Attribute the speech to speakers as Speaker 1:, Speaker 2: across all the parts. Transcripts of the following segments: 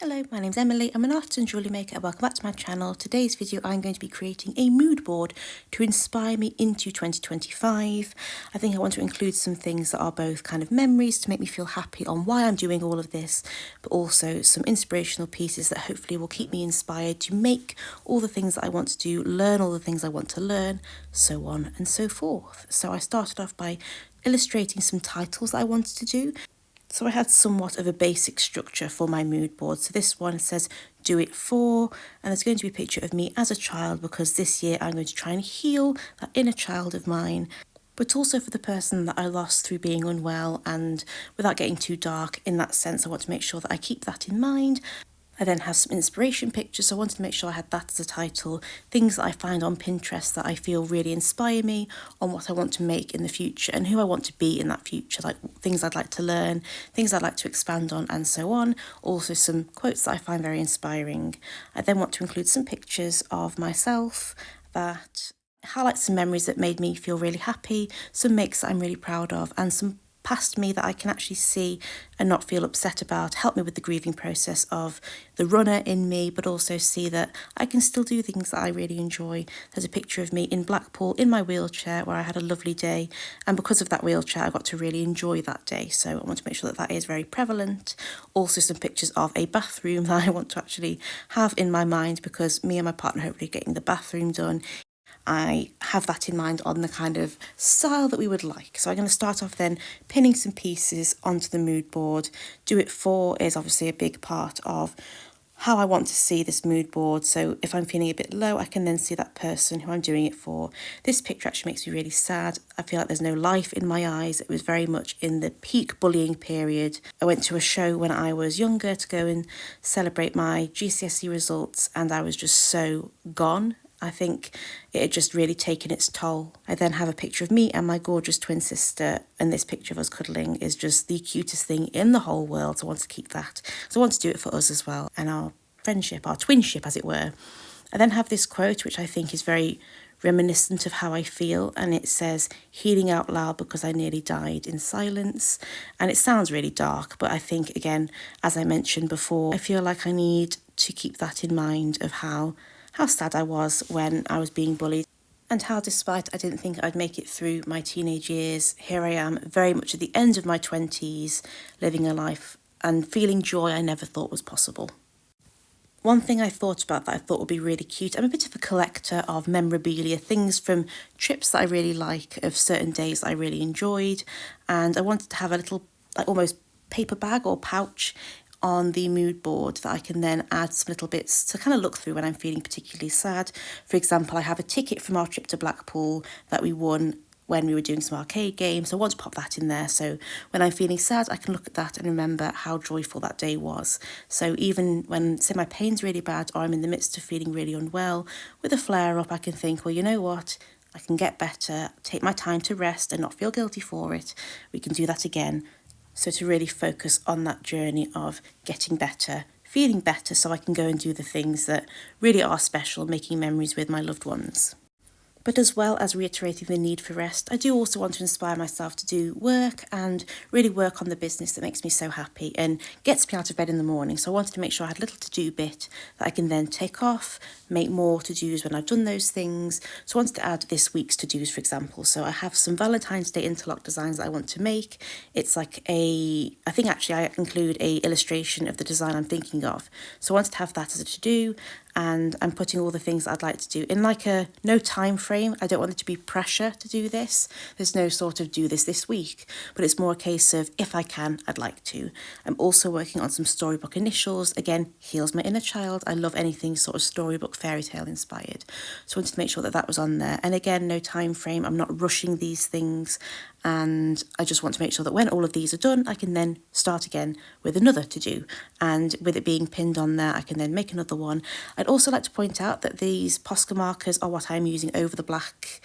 Speaker 1: Hello, my name's Emily. I'm an artist and jewellery maker and welcome back to my channel. Today's video I'm going to be creating a mood board to inspire me into 2025. I think I want to include some things that are both kind of memories to make me feel happy on why I'm doing all of this, but also some inspirational pieces that hopefully will keep me inspired to make all the things that I want to do, learn all the things I want to learn, so on and so forth. So I started off by illustrating some titles that I wanted to do. So I had somewhat of a basic structure for my mood board. So this one says, do it for, and there's going to be a picture of me as a child because this year I'm going to try and heal that inner child of mine, but also for the person that I lost through being unwell. And without getting too dark in that sense, I want to make sure that I keep that in mind. I then have some inspiration pictures, so I wanted to make sure I had that as a title, things that I find on Pinterest that I feel really inspire me on what I want to make in the future and who I want to be in that future, like things I'd like to learn, things I'd like to expand on and so on. Also some quotes that I find very inspiring. I then want to include some pictures of myself that highlight some memories that made me feel really happy, some makes that I'm really proud of, and some past me that I can actually see and not feel upset about, help me with the grieving process of the runner in me, but also see that I can still do things that I really enjoy. There's a picture of me in Blackpool in my wheelchair where I had a lovely day, and because of that wheelchair I got to really enjoy that day, so I want to make sure that that is very prevalent. Also some pictures of a bathroom that I want to actually have in my mind because me and my partner hopefully getting the bathroom done. I have that in mind on the kind of style that we would like. So I'm going to start off then pinning some pieces onto the mood board. Do it for is obviously a big part of how I want to see this mood board. So if I'm feeling a bit low, I can then see that person who I'm doing it for. This picture actually makes me really sad. I feel like there's no life in my eyes. It was very much in the peak bullying period. I went to a show when I was younger to go and celebrate my GCSE results, and I was just so gone. I think it had just really taken its toll. I then have a picture of me and my gorgeous twin sister, and this picture of us cuddling is just the cutest thing in the whole world. So I want to keep that. So I want to do it for us as well, and our friendship, our twinship as it were. I then have this quote which I think is very reminiscent of how I feel, and it says, healing out loud because I nearly died in silence. And it sounds really dark, but I think, again, as I mentioned before, I feel like I need to keep that in mind of how sad I was when I was being bullied, and how despite I didn't think I'd make it through my teenage years, here I am very much at the end of my 20s, living a life and feeling joy I never thought was possible. One thing I thought about that I thought would be really cute, I'm a bit of a collector of memorabilia, things from trips that I really like, of certain days I really enjoyed, and I wanted to have a little, like almost paper bag or pouch on the mood board that I can then add some little bits to kind of look through when I'm feeling particularly sad. For example, I have a ticket from our trip to Blackpool that we won when we were doing some arcade games. So I want to pop that in there. So when I'm feeling sad, I can look at that and remember how joyful that day was. So even when, say, my pain's really bad or I'm in the midst of feeling really unwell, with a flare up, I can think, well, you know what? I can get better, take my time to rest and not feel guilty for it. We can do that again. So to really focus on that journey of getting better, feeling better, so I can go and do the things that really are special, making memories with my loved ones. But as well as reiterating the need for rest, I do also want to inspire myself to do work and really work on the business that makes me so happy and gets me out of bed in the morning. So I wanted to make sure I had a little to-do bit that I can then take off, make more to-dos when I've done those things. So I wanted to add this week's to-dos, for example. So I have some Valentine's Day interlock designs that I want to make. It's like I think actually I include a illustration of the design I'm thinking of. So I wanted to have that as a to-do, and I'm putting all the things I'd like to do in like a no time frame. I don't want it to be pressure to do this. There's no sort of do this week, but it's more a case of if I can, I'd like to. I'm also working on some storybook initials. Again, heals my inner child. I love anything sort of storybook fairy tale inspired. So I wanted to make sure that that was on there. And again, no time frame. I'm not rushing these things. And I just want to make sure that when all of these are done, I can then start again with another to do. And with it being pinned on there, I can then make another one. I'd also like to point out that these Posca markers are what I'm using over the black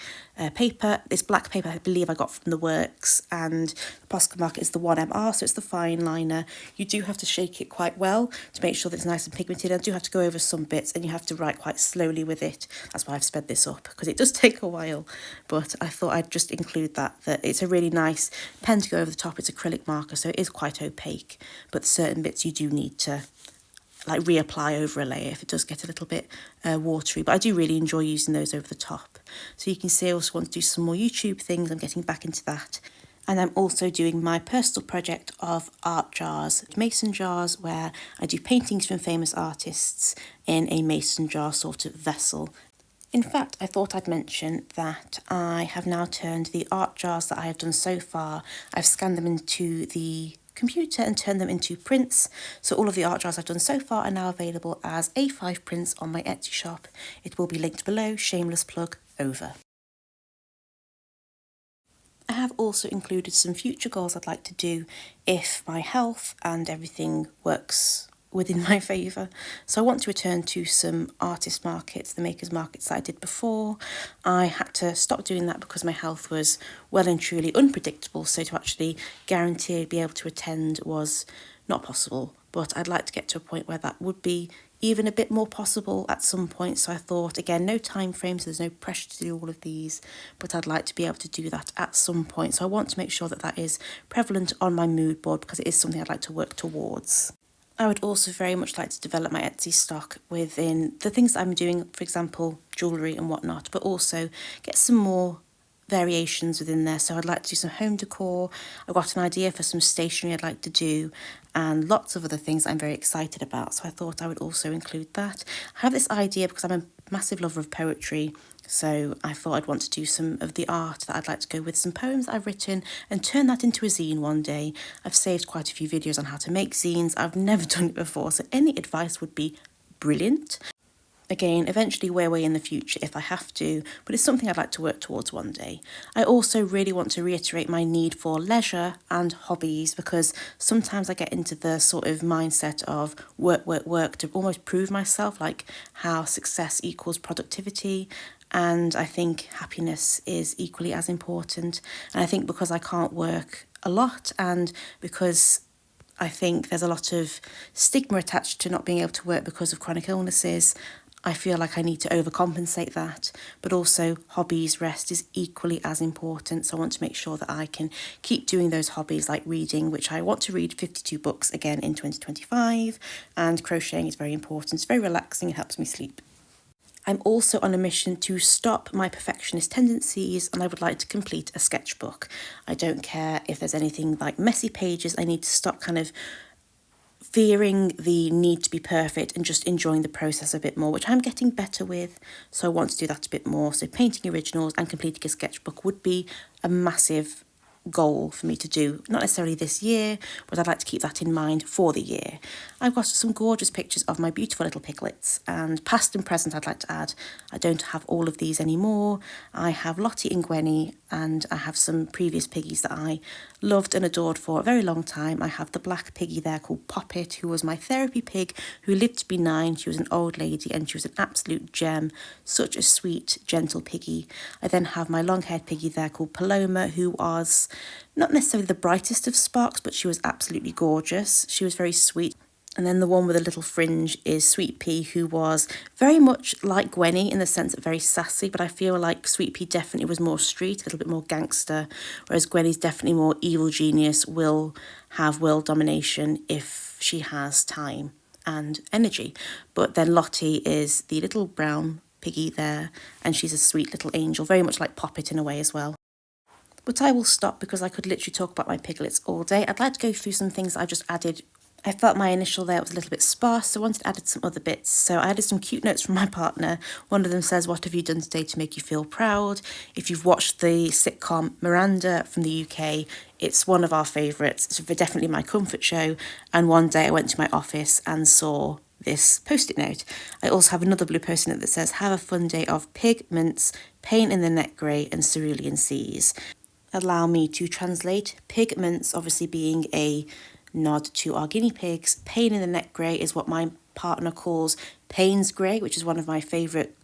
Speaker 1: paper. This black paper I believe I got from The Works, and the Posca marker is the 1MR, so it's the fine liner. You do have to shake it quite well to make sure that it's nice and pigmented. I do have to go over some bits and you have to write quite slowly with it. That's why I've sped this up, because it does take a while, but I thought I'd just include that it's a really nice pen to go over the top. It's acrylic marker, so it is quite opaque, but certain bits you do need to like reapply over a layer if it does get a little bit watery, but I do really enjoy using those over the top. So you can see I also want to do some more YouTube things. I'm getting back into that. And I'm also doing my personal project of art jars, mason jars, where I do paintings from famous artists in a mason jar sort of vessel. In fact, I thought I'd mention that I have now turned the art jars that I have done so far, I've scanned them into the computer and turned them into prints. So all of the art jars I've done so far are now available as A5 prints on my Etsy shop. It will be linked below, shameless plug, over. I have also included some future goals I'd like to do if my health and everything works within my favour. So I want to return to some artist markets, the makers markets that I did before. I had to stop doing that because my health was well and truly unpredictable, so to actually guarantee I'd be able to attend was not possible. But I'd like to get to a point where that would be even a bit more possible at some point. So I thought, again, no time frame, so there's no pressure to do all of these, but I'd like to be able to do that at some point. So I want to make sure that that is prevalent on my mood board because it is something I'd like to work towards. I would also very much like to develop my Etsy stock within the things that I'm doing, for example, jewellery and whatnot, but also get some more variations within there. So I'd like to do some home decor. I've got an idea for some stationery I'd like to do and lots of other things I'm very excited about. So I thought I would also include that. I have this idea because I'm a massive lover of poetry. So I thought I'd want to do some of the art that I'd like to go with some poems that I've written and turn that into a zine one day. I've saved quite a few videos on how to make zines. I've never done it before, so any advice would be brilliant. Again, eventually way in the future if I have to, but it's something I'd like to work towards one day. I also really want to reiterate my need for leisure and hobbies because sometimes I get into the sort of mindset of work to almost prove myself, like how success equals productivity. And I think happiness is equally as important. And I think because I can't work a lot and because I think there's a lot of stigma attached to not being able to work because of chronic illnesses, I feel like I need to overcompensate that, but also hobbies, rest is equally as important. So I want to make sure that I can keep doing those hobbies like reading, which I want to read 52 books again in 2025, and crocheting is very important. It's very relaxing, it helps me sleep. I'm also on a mission to stop my perfectionist tendencies and I would like to complete a sketchbook. I don't care if there's anything like messy pages, I need to stop kind of fearing the need to be perfect and just enjoying the process a bit more, which I'm getting better with. So I want to do that a bit more. So painting originals and completing a sketchbook would be a massive goal for me to do, not necessarily this year, but I'd like to keep that in mind for the year. I've got some gorgeous pictures of my beautiful little piglets, and past and present I'd like to add. I don't have all of these anymore. I have Lottie and Gwenny, and I have some previous piggies that I loved and adored for a very long time. I have the black piggy there called Poppet, who was my therapy pig, who lived to be 9. She was an old lady and she was an absolute gem, such a sweet, gentle piggy. I then have my long-haired piggy there called Paloma, who was not necessarily the brightest of sparks, but she was absolutely gorgeous. She was very sweet. And then the one with a little fringe is Sweet Pea, who was very much like Gwenny in the sense that very sassy, but I feel like Sweet Pea definitely was more street, a little bit more gangster, whereas Gwenny's definitely more evil genius, will have world domination if she has time and energy. But then Lottie is the little brown piggy there, and she's a sweet little angel, very much like Poppet in a way as well. But I will stop because I could literally talk about my piglets all day. I'd like to go through some things I just added. I felt my initial there was a little bit sparse, so I wanted to add some other bits. So I added some cute notes from my partner. One of them says, "What have you done today to make you feel proud?" If you've watched the sitcom Miranda from the UK, it's one of our favourites. It's definitely my comfort show. And one day I went to my office and saw this post-it note. I also have another blue post-it note that says, "Have a fun day of pigments, pain in the neck grey and cerulean seas." Allow me to translate. Pigments obviously being a nod to our guinea pigs. Pain in the neck grey is what my partner calls Payne's Grey, which is one of my favourite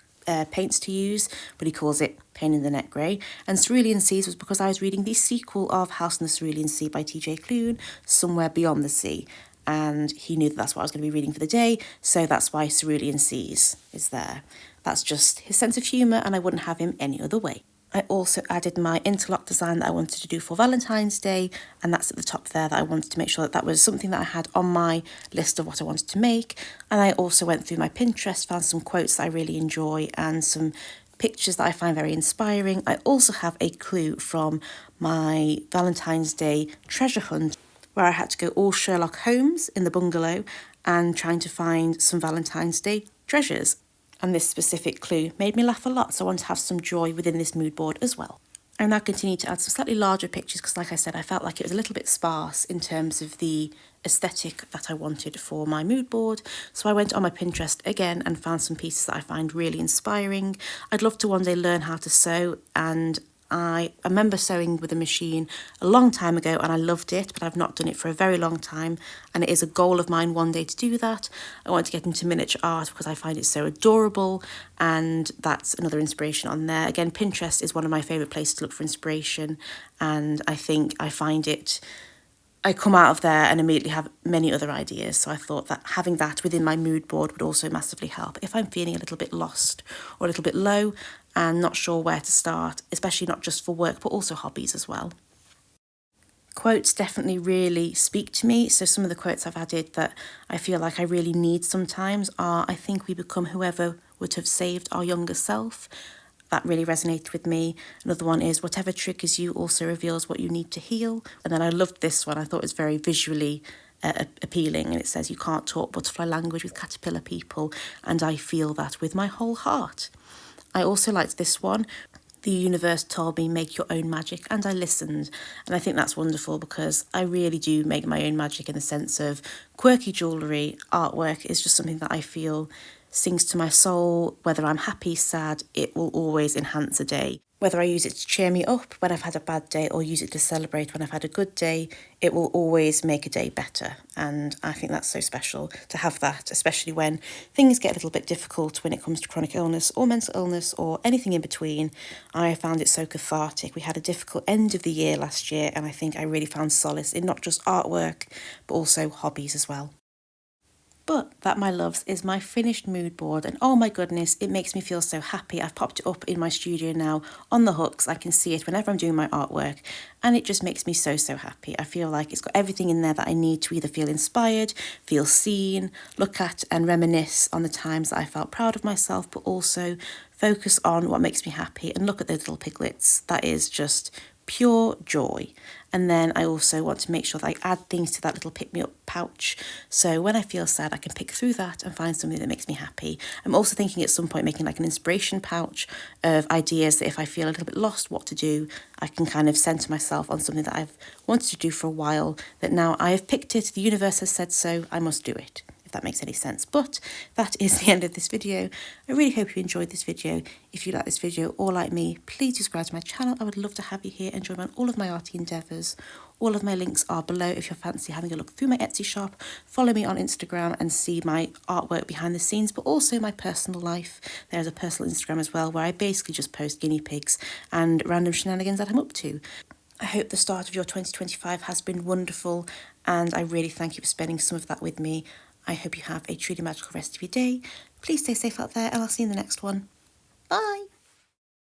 Speaker 1: paints to use, but he calls it Pain in the Neck Grey. And Cerulean Seas was because I was reading the sequel of House in the Cerulean Sea by TJ Klune, Somewhere Beyond the Sea, and he knew that that's what I was going to be reading for the day, so that's why Cerulean Seas is there. That's just his sense of humour, and I wouldn't have him any other way. I also added my interlock design that I wanted to do for Valentine's Day, and that's at the top there, that I wanted to make sure that that was something that I had on my list of what I wanted to make. And I also went through my Pinterest, found some quotes that I really enjoy and some pictures that I find very inspiring. I also have a clue from my Valentine's Day treasure hunt where I had to go all Sherlock Holmes in the bungalow and trying to find some Valentine's Day treasures. And this specific clue made me laugh a lot, so I want to have some joy within this mood board as well. I now continue to add some slightly larger pictures because, like I said, I felt like it was a little bit sparse in terms of the aesthetic that I wanted for my mood board. So I went on my Pinterest again and found some pieces that I find really inspiring. I'd love to one day learn how to sew, and I remember sewing with a machine a long time ago and I loved it, but I've not done it for a very long time, and it is a goal of mine one day to do that. I want to get into miniature art because I find it so adorable, and that's another inspiration on there. Again, Pinterest is one of my favourite places to look for inspiration, and I think I find it, I come out of there and immediately have many other ideas. So I thought that having that within my mood board would also massively help if I'm feeling a little bit lost or a little bit low and not sure where to start, especially not just for work, but also hobbies as well. Quotes definitely really speak to me. So some of the quotes I've added that I feel like I really need sometimes are, I think we become whoever would have saved our younger self. That really resonated with me. Another one is, whatever triggers you also reveals what you need to heal. And then I loved this one. I thought it was very visually appealing. And it says, you can't talk butterfly language with caterpillar people. And I feel that with my whole heart. I also liked this one. The universe told me make your own magic, and I listened. And I think that's wonderful because I really do make my own magic in the sense of quirky jewellery. Artwork is just something that I feel sings to my soul. Whether I'm happy, sad, it will always enhance a day. Whether I use it to cheer me up when I've had a bad day or use it to celebrate when I've had a good day, it will always make a day better. And I think that's so special to have that, especially when things get a little bit difficult when it comes to chronic illness or mental illness or anything in between. I found it so cathartic. We had a difficult end of the year last year, and I think I really found solace in not just artwork, but also hobbies as well. But that, my loves, is my finished mood board, and oh my goodness, it makes me feel so happy. I've popped it up in my studio now on the hooks. I can see it whenever I'm doing my artwork, and it just makes me so happy. I feel like it's got everything in there that I need to either feel inspired, feel seen, look at and reminisce on the times that I felt proud of myself, but also focus on what makes me happy and look at those little piglets. That is just pure joy. And then I also want to make sure that I add things to that little pick-me-up pouch. So when I feel sad, I can pick through that and find something that makes me happy. I'm also thinking at some point making like an inspiration pouch of ideas that if I feel a little bit lost what to do, I can kind of center myself on something that I've wanted to do for a while, that now I have picked it, the universe has said so, I must do it. If that makes any sense. But that is the end of this video. I really hope you enjoyed this video. If you like this video or like me, please subscribe to my channel. I would love to have you here and join me on all of my arty endeavours. All of my links are below if you fancy having a look through my Etsy shop. Follow me on Instagram and see my artwork behind the scenes, but also my personal life. There's a personal Instagram as well where I basically just post guinea pigs and random shenanigans that I'm up to. I hope the start of your 2025 has been wonderful, and I really thank you for spending some of that with me. I hope you have a truly magical rest of your day. Please stay safe out there, and I'll see you in the next one. Bye!